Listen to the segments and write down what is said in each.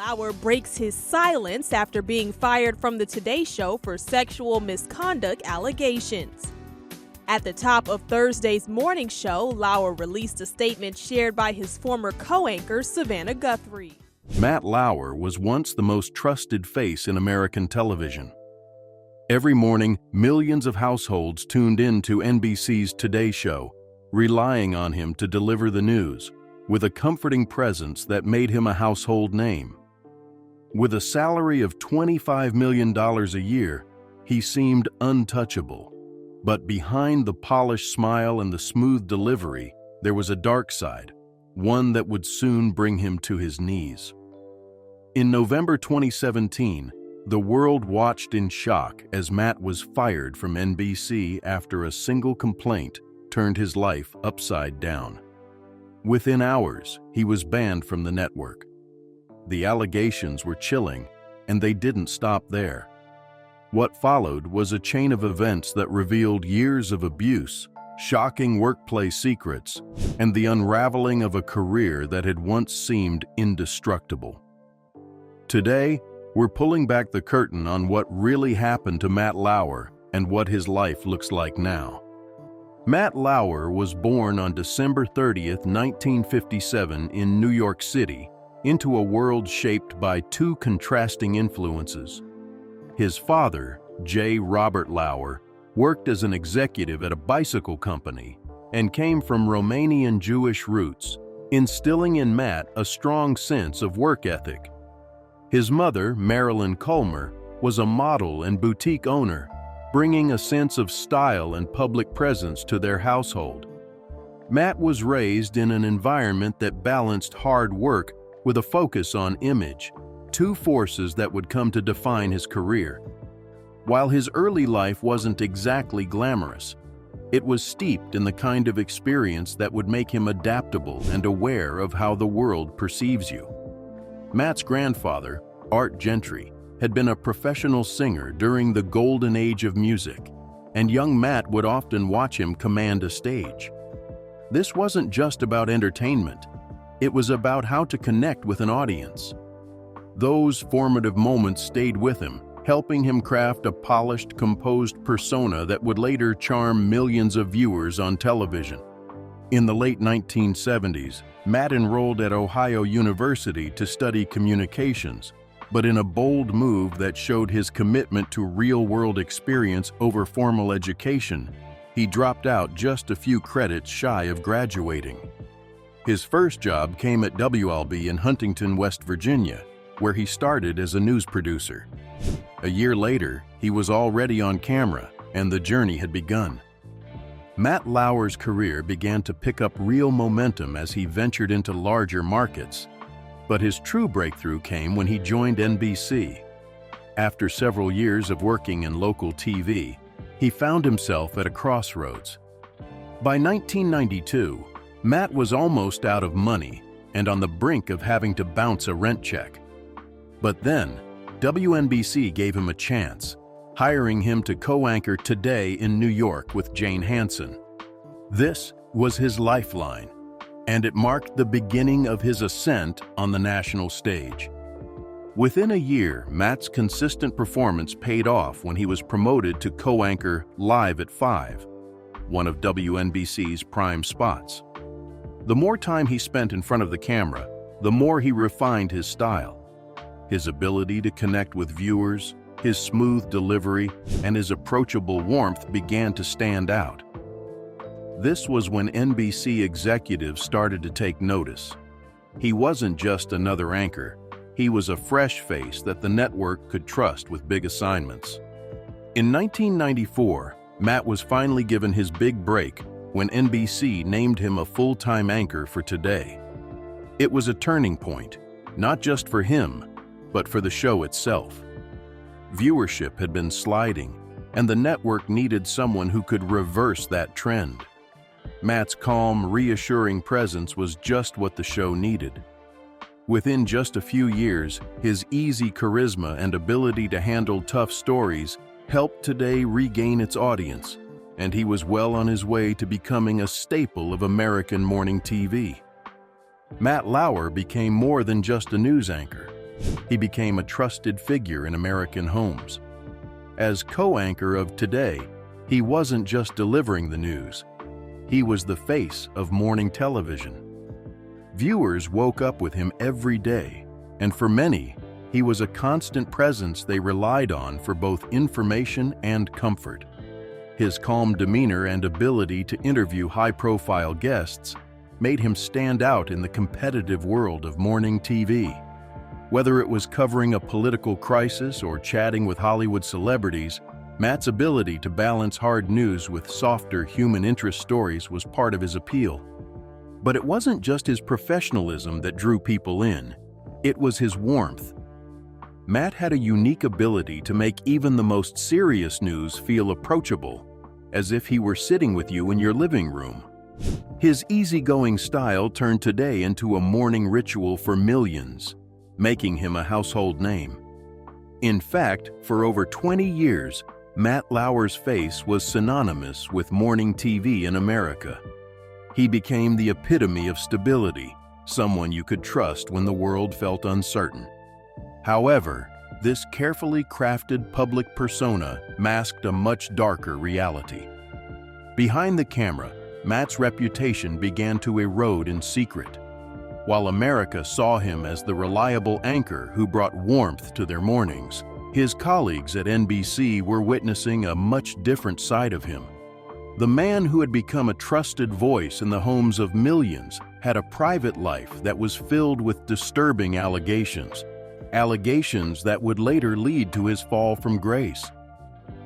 Lauer breaks his silence after being fired from the Today Show for sexual misconduct allegations. At the top of Thursday's morning show, Lauer released a statement shared by his former co-anchor, Savannah Guthrie. Matt Lauer was once the most trusted face in American television. Every morning, millions of households tuned in to NBC's Today Show, relying on him to deliver the news, with a comforting presence that made him a household name. With a salary of $25 million a year, he seemed untouchable. But behind the polished smile and the smooth delivery, there was a dark side, one that would soon bring him to his knees. In November 2017, the world watched in shock as Matt was fired from NBC after a single complaint turned his life upside down. Within hours, he was banned from the network. The allegations were chilling, and they didn't stop there. What followed was a chain of events that revealed years of abuse, shocking workplace secrets, and the unraveling of a career that had once seemed indestructible. Today, we're pulling back the curtain on what really happened to Matt Lauer and what his life looks like now. Matt Lauer was born on December 30th, 1957 in New York City, into a world shaped by two contrasting influences. His father, J. Robert Lauer, worked as an executive at a bicycle company and came from Romanian Jewish roots, instilling in Matt a strong sense of work ethic. His mother, Marilyn Culmer, was a model and boutique owner, bringing a sense of style and public presence to their household. Matt was raised in an environment that balanced hard work with a focus on image, two forces that would come to define his career. While his early life wasn't exactly glamorous, it was steeped in the kind of experience that would make him adaptable and aware of how the world perceives you. Matt's grandfather, Art Gentry, had been a professional singer during the golden age of music, and young Matt would often watch him command a stage. This wasn't just about entertainment, it was about how to connect with an audience. Those formative moments stayed with him, helping him craft a polished, composed persona that would later charm millions of viewers on television. In the late 1970s, Matt enrolled at Ohio University to study communications, but in a bold move that showed his commitment to real-world experience over formal education, he dropped out just a few credits shy of graduating. His first job came at WLB in Huntington, West Virginia, where he started as a news producer. A year later, he was already on camera, and the journey had begun. Matt Lauer's career began to pick up real momentum as he ventured into larger markets, but his true breakthrough came when he joined NBC. After several years of working in local TV, he found himself at a crossroads. By 1992, Matt was almost out of money and on the brink of having to bounce a rent check. But then, WNBC gave him a chance, hiring him to co-anchor Today in New York with Jane Hansen. This was his lifeline, and it marked the beginning of his ascent on the national stage. Within a year, Matt's consistent performance paid off when he was promoted to co-anchor Live at 5, one of WNBC's prime spots. The more time he spent in front of the camera, the more he refined his style. His ability to connect with viewers, his smooth delivery, and his approachable warmth began to stand out. This was when NBC executives started to take notice. He wasn't just another anchor, he was a fresh face that the network could trust with big assignments. In 1994, Matt was finally given his big break when NBC named him a full-time anchor for Today. It was a turning point, not just for him, but for the show itself. Viewership had been sliding, and the network needed someone who could reverse that trend. Matt's calm, reassuring presence was just what the show needed. Within just a few years, his easy charisma and ability to handle tough stories helped Today regain its audience, and he was well on his way to becoming a staple of American morning TV. Matt Lauer became more than just a news anchor. He became a trusted figure in American homes. As co-anchor of Today, he wasn't just delivering the news. He was the face of morning television. Viewers woke up with him every day, and for many, he was a constant presence they relied on for both information and comfort. His calm demeanor and ability to interview high-profile guests made him stand out in the competitive world of morning TV. Whether it was covering a political crisis or chatting with Hollywood celebrities, Matt's ability to balance hard news with softer human interest stories was part of his appeal. But it wasn't just his professionalism that drew people in. It was his warmth. Matt had a unique ability to make even the most serious news feel approachable, as if he were sitting with you in your living room. His easygoing style turned Today into a morning ritual for millions, making him a household name. In fact, for over 20 years, Matt Lauer's face was synonymous with morning TV in America. He became the epitome of stability, someone you could trust when the world felt uncertain. However, this carefully crafted public persona masked a much darker reality. Behind the camera, Matt's reputation began to erode in secret. While America saw him as the reliable anchor who brought warmth to their mornings, his colleagues at NBC were witnessing a much different side of him. The man who had become a trusted voice in the homes of millions had a private life that was filled with disturbing allegations that would later lead to his fall from grace.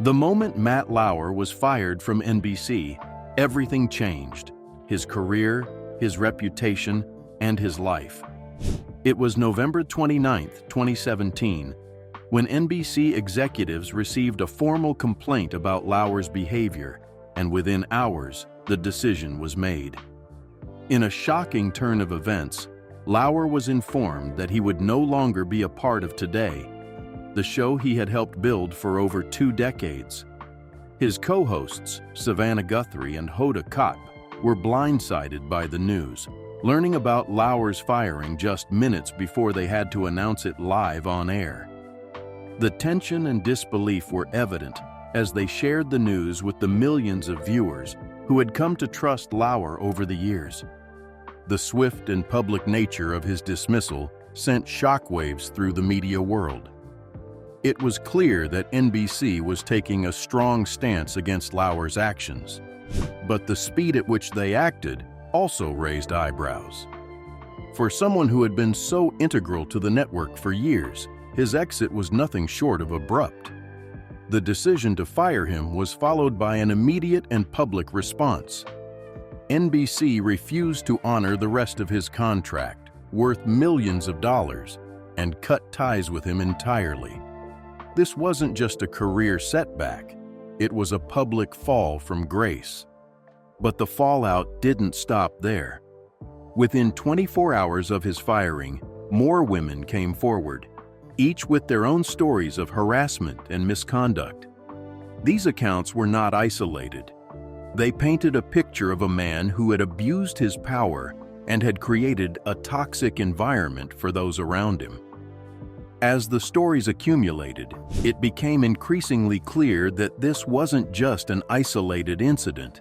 The moment Matt Lauer was fired from NBC, everything changed: his career, his reputation, and his life. It was November 29, 2017, when NBC executives received a formal complaint about Lauer's behavior, and within hours, the decision was made. In a shocking turn of events, Lauer was informed that he would no longer be a part of Today, the show he had helped build for over 2 decades. His co-hosts, Savannah Guthrie and Hoda Kotb, were blindsided by the news, learning about Lauer's firing just minutes before they had to announce it live on air. The tension and disbelief were evident as they shared the news with the millions of viewers who had come to trust Lauer over the years. The swift and public nature of his dismissal sent shockwaves through the media world. It was clear that NBC was taking a strong stance against Lauer's actions, but the speed at which they acted also raised eyebrows. For someone who had been so integral to the network for years, his exit was nothing short of abrupt. The decision to fire him was followed by an immediate and public response. NBC refused to honor the rest of his contract, worth millions of dollars, and cut ties with him entirely. This wasn't just a career setback, it was a public fall from grace. But the fallout didn't stop there. Within 24 hours of his firing, more women came forward, each with their own stories of harassment and misconduct. These accounts were not isolated. They painted a picture of a man who had abused his power and had created a toxic environment for those around him. As the stories accumulated, it became increasingly clear that this wasn't just an isolated incident.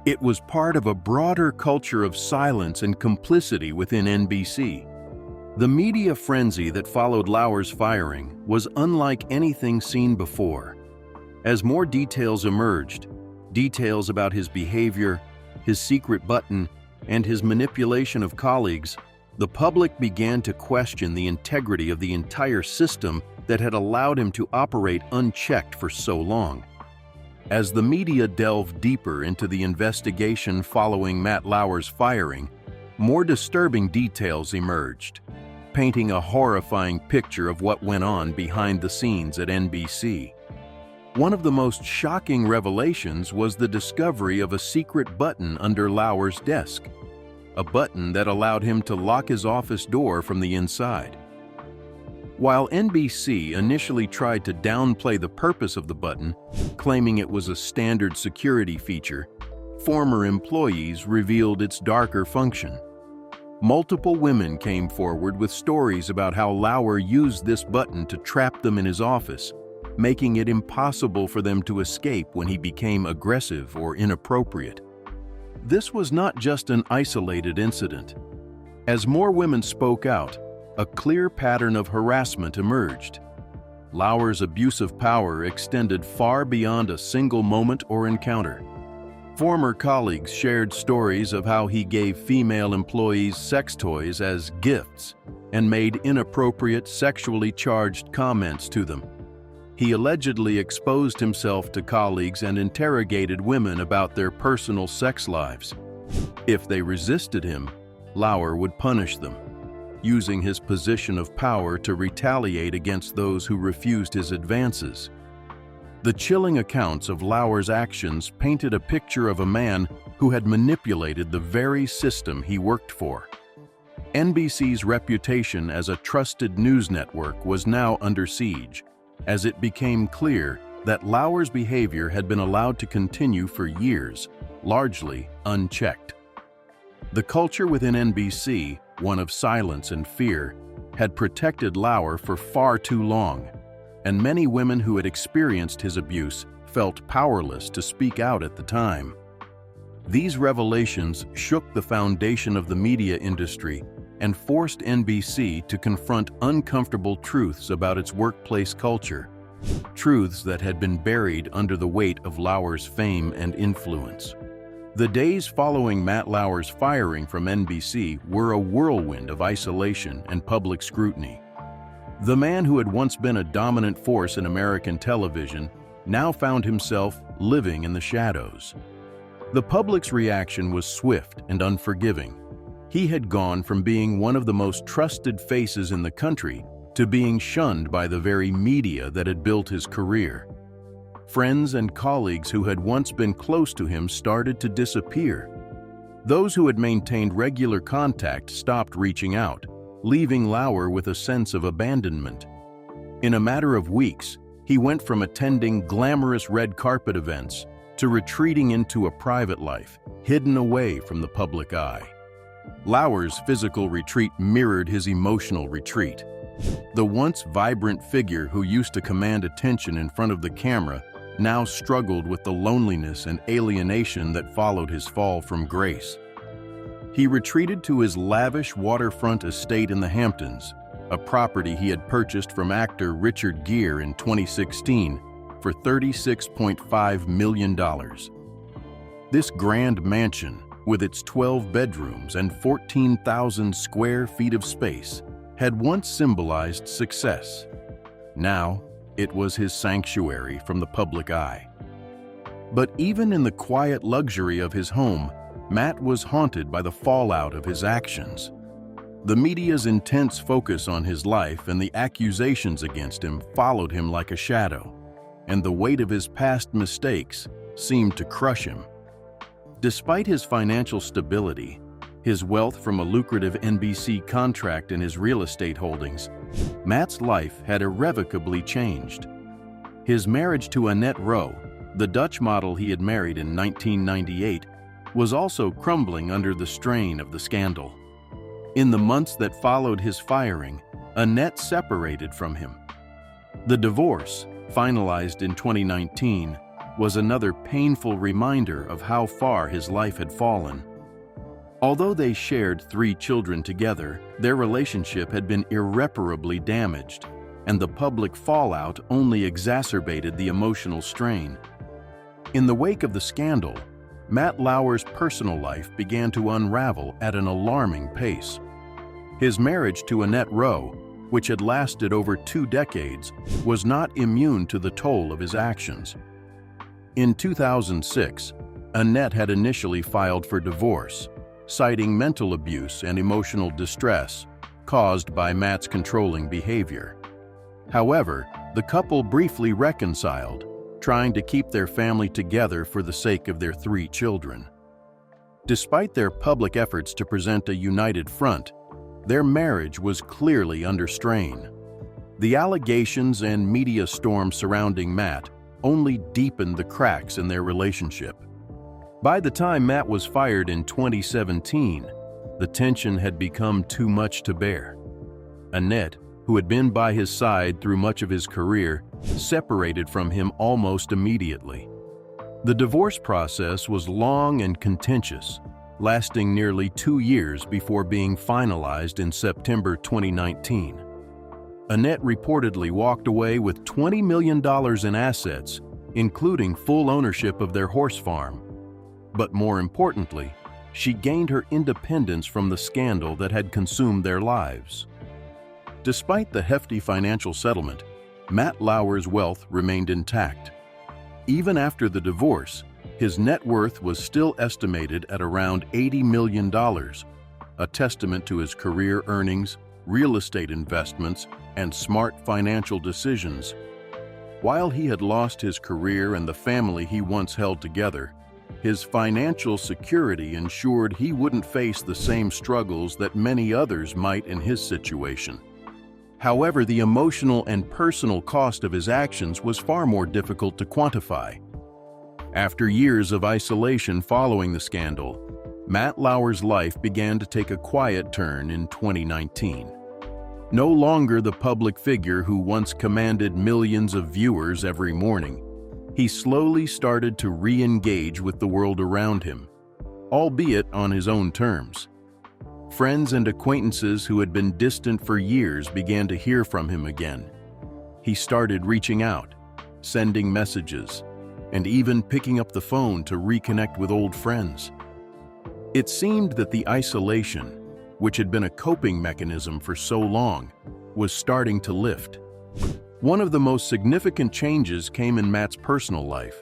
It was part of a broader culture of silence and complicity within NBC. The media frenzy that followed Lauer's firing was unlike anything seen before. As more details emerged, details about his behavior, his secret button, and his manipulation of colleagues, the public began to question the integrity of the entire system that had allowed him to operate unchecked for so long. As the media delved deeper into the investigation following Matt Lauer's firing, more disturbing details emerged, painting a horrifying picture of what went on behind the scenes at NBC. One of the most shocking revelations was the discovery of a secret button under Lauer's desk, a button that allowed him to lock his office door from the inside. While NBC initially tried to downplay the purpose of the button, claiming it was a standard security feature, former employees revealed its darker function. Multiple women came forward with stories about how Lauer used this button to trap them in his office, making it impossible for them to escape when he became aggressive or inappropriate. This was not just an isolated incident. As more women spoke out, a clear pattern of harassment emerged. Lauer's abuse of power extended far beyond a single moment or encounter. Former colleagues shared stories of how he gave female employees sex toys as gifts and made inappropriate sexually charged comments to them. He allegedly exposed himself to colleagues and interrogated women about their personal sex lives. If they resisted him, Lauer would punish them, using his position of power to retaliate against those who refused his advances. The chilling accounts of Lauer's actions painted a picture of a man who had manipulated the very system he worked for. NBC's reputation as a trusted news network was now under siege, as it became clear that Lauer's behavior had been allowed to continue for years, largely unchecked. The culture within NBC, one of silence and fear, had protected Lauer for far too long, and many women who had experienced his abuse felt powerless to speak out at the time. These revelations shook the foundation of the media industry and forced NBC to confront uncomfortable truths about its workplace culture, truths that had been buried under the weight of Lauer's fame and influence. The days following Matt Lauer's firing from NBC were a whirlwind of isolation and public scrutiny. The man who had once been a dominant force in American television now found himself living in the shadows. The public's reaction was swift and unforgiving. He had gone from being one of the most trusted faces in the country to being shunned by the very media that had built his career. Friends and colleagues who had once been close to him started to disappear. Those who had maintained regular contact stopped reaching out, leaving Lauer with a sense of abandonment. In a matter of weeks, he went from attending glamorous red carpet events to retreating into a private life, hidden away from the public eye. Lauer's physical retreat mirrored his emotional retreat. The once vibrant figure who used to command attention in front of the camera now struggled with the loneliness and alienation that followed his fall from grace. He retreated to his lavish waterfront estate in the Hamptons, a property he had purchased from actor Richard Gere in 2016 for $36.5 million. This grand mansion, with its 12 bedrooms and 14,000 square feet of space, had once symbolized success. Now, it was his sanctuary from the public eye. But even in the quiet luxury of his home, Matt was haunted by the fallout of his actions. The media's intense focus on his life and the accusations against him followed him like a shadow, and the weight of his past mistakes seemed to crush him. Despite his financial stability, his wealth from a lucrative NBC contract and his real estate holdings, Matt's life had irrevocably changed. His marriage to Annette Rowe, the Dutch model he had married in 1998, was also crumbling under the strain of the scandal. In the months that followed his firing, Annette separated from him. The divorce, finalized in 2019, was another painful reminder of how far his life had fallen. Although they shared 3 children together, their relationship had been irreparably damaged, and the public fallout only exacerbated the emotional strain. In the wake of the scandal, Matt Lauer's personal life began to unravel at an alarming pace. His marriage to Annette Rowe, which had lasted over 2 decades, was not immune to the toll of his actions. In 2006, Annette had initially filed for divorce, citing mental abuse and emotional distress caused by Matt's controlling behavior. However, the couple briefly reconciled, trying to keep their family together for the sake of their 3 children. Despite their public efforts to present a united front, their marriage was clearly under strain. The allegations and media storm surrounding Matt only deepened the cracks in their relationship. By the time Matt was fired in 2017, the tension had become too much to bear. Annette, who had been by his side through much of his career, separated from him almost immediately. The divorce process was long and contentious, lasting nearly 2 years before being finalized in September 2019. Annette reportedly walked away with $20 million in assets, including full ownership of their horse farm. But more importantly, she gained her independence from the scandal that had consumed their lives. Despite the hefty financial settlement, Matt Lauer's wealth remained intact. Even after the divorce, his net worth was still estimated at around $80 million, a testament to his career earnings, real estate investments, and smart financial decisions. While he had lost his career and the family he once held together, his financial security ensured he wouldn't face the same struggles that many others might in his situation. However, the emotional and personal cost of his actions was far more difficult to quantify. After years of isolation following the scandal, Matt Lauer's life began to take a quiet turn in 2019. No longer the public figure who once commanded millions of viewers every morning, he slowly started to re-engage with the world around him, albeit on his own terms. Friends and acquaintances who had been distant for years began to hear from him again. He started reaching out, sending messages, and even picking up the phone to reconnect with old friends. It seemed that the isolation, which had been a coping mechanism for so long, was starting to lift. One of the most significant changes came in Matt's personal life.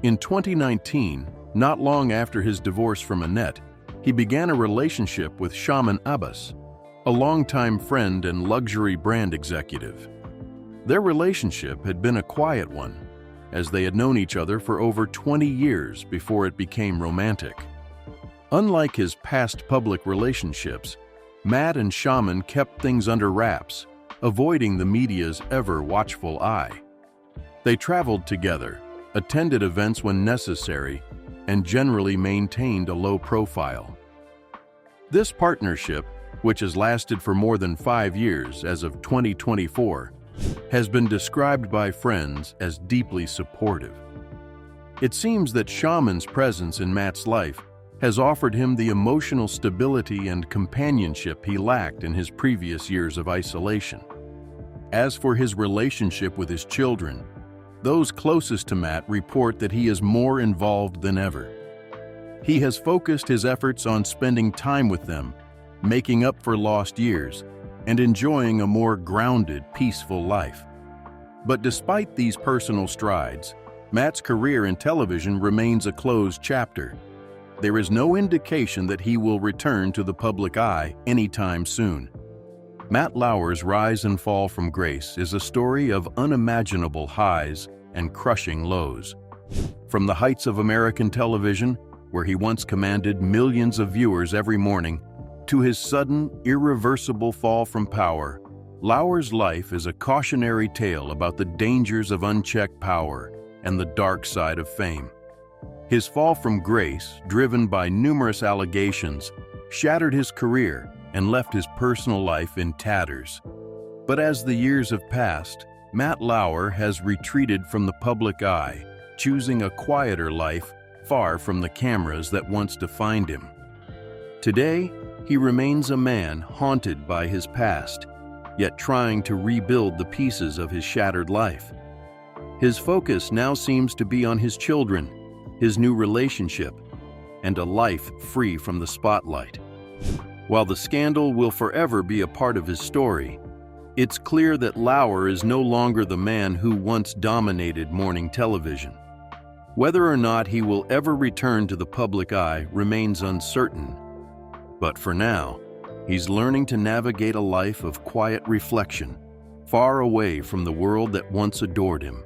In 2019, not long after his divorce from Annette, he began a relationship with Shaman Abbas, a longtime friend and luxury brand executive. Their relationship had been a quiet one, as they had known each other for over 20 years before it became romantic. Unlike his past public relationships, Matt and Shaman kept things under wraps, avoiding the media's ever-watchful eye. They traveled together, attended events when necessary, and generally maintained a low profile. This partnership, which has lasted for more than 5 years as of 2024, has been described by friends as deeply supportive. It seems that Shaman's presence in Matt's life has offered him the emotional stability and companionship he lacked in his previous years of isolation. As for his relationship with his children, those closest to Matt report that he is more involved than ever. He has focused his efforts on spending time with them, making up for lost years, and enjoying a more grounded, peaceful life. But despite these personal strides, Matt's career in television remains a closed chapter. There is no indication that he will return to the public eye anytime soon. Matt Lauer's rise and fall from grace is a story of unimaginable highs and crushing lows. From the heights of American television, where he once commanded millions of viewers every morning, to his sudden, irreversible fall from power, Lauer's life is a cautionary tale about the dangers of unchecked power and the dark side of fame. His fall from grace, driven by numerous allegations, shattered his career and left his personal life in tatters. But as the years have passed, Matt Lauer has retreated from the public eye, choosing a quieter life far from the cameras that once defined him. Today, he remains a man haunted by his past, yet trying to rebuild the pieces of his shattered life. His focus now seems to be on his children, his new relationship, and a life free from the spotlight. While the scandal will forever be a part of his story, it's clear that Lauer is no longer the man who once dominated morning television. Whether or not he will ever return to the public eye remains uncertain. But for now, he's learning to navigate a life of quiet reflection, far away from the world that once adored him.